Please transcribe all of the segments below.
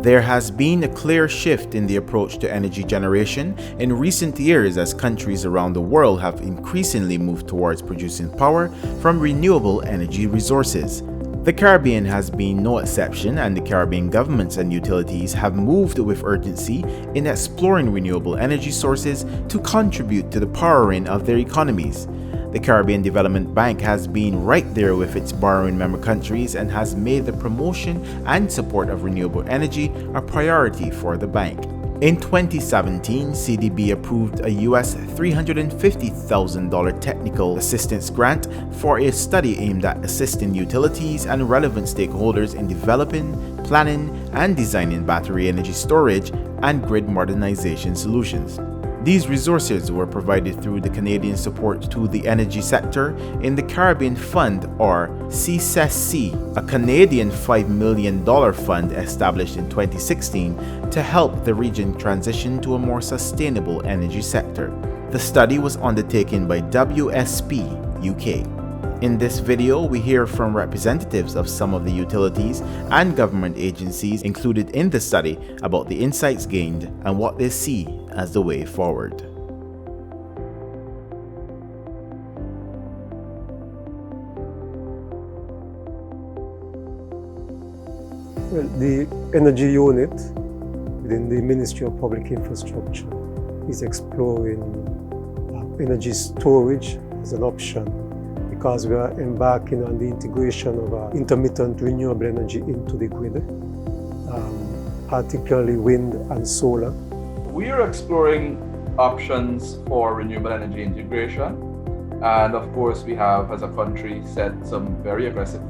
There has been a clear shift in the approach to energy generation in recent years as countries around the world have increasingly moved towards producing power from renewable energy resources. The Caribbean has been no exception, and the Caribbean governments and utilities have moved with urgency in exploring renewable energy sources to contribute to the powering of their economies. The Caribbean Development Bank has been right there with its borrowing member countries and has made the promotion and support of renewable energy a priority for the bank. In 2017, CDB approved a US $350,000 technical assistance grant for a study aimed at assisting utilities and relevant stakeholders in developing, planning, and designing battery energy storage and grid modernization solutions. These resources were provided through the Canadian Support to the Energy Sector in the Caribbean Fund, or CCESC, a Canadian $5 million fund established in 2016 to help the region transition to a more sustainable energy sector. The study was undertaken by WSP UK. In this video, we hear from representatives of some of the utilities and government agencies included in the study about the insights gained and what they see as the way forward. Well, the energy unit within the Ministry of Public Infrastructure is exploring energy storage as an option, because we are embarking on the integration of intermittent renewable energy into the grid, particularly wind and solar. We are exploring options for renewable energy integration, and of course we have, as a country, set some very aggressive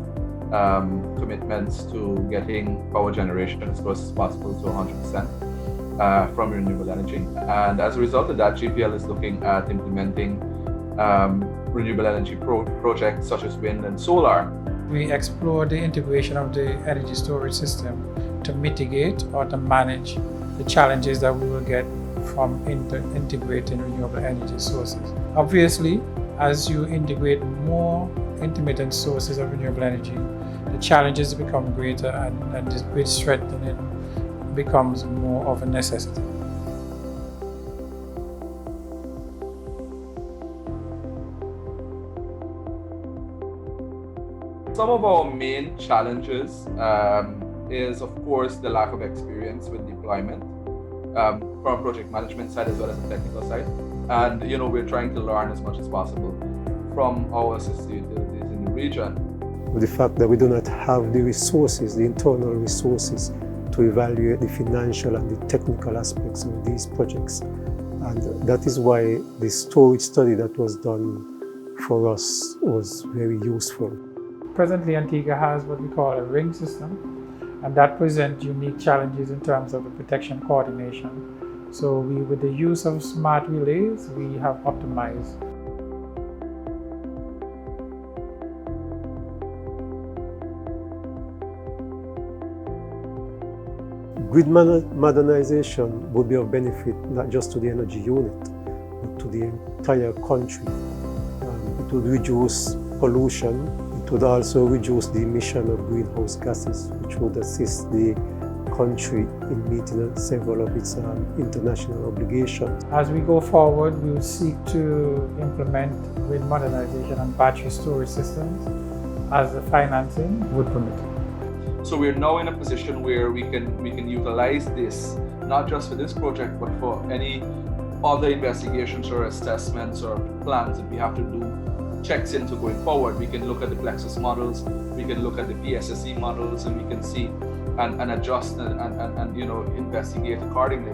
commitments to getting power generation as close as possible to 100% from renewable energy. And as a result of that, GPL is looking at implementing renewable energy projects such as wind and solar. We explore the integration of the energy storage system to mitigate or to manage the challenges that we will get from integrating renewable energy sources. Obviously, as you integrate more intermittent sources of renewable energy, the challenges become greater and this grid strengthening becomes more of a necessity. Some of our main challenges is, of course, the lack of experience with deployment from a project management side as well as the technical side. And we're trying to learn as much as possible from our sister utilities in the region. With the fact that we do not have the resources, the internal resources, to evaluate the financial and the technical aspects of these projects. And that is why the storage study that was done for us was very useful. Presently, Antigua has what we call a ring system, and that presents unique challenges in terms of the protection coordination. So with the use of smart relays, we have optimized. Grid modernization would be of benefit not just to the energy unit, but to the entire country. It would reduce pollution. It would also reduce the emission of greenhouse gases, which would assist the country in meeting several of its international obligations. As we go forward, we will seek to implement grid modernization and battery storage systems as the financing would permit. So we're now in a position where we can utilize this, not just for this project, but for any other investigations or assessments or plans that we have to do checks into going forward. We can look at the Plexus models, we can look at the PSSE models, and we can see and adjust and investigate accordingly.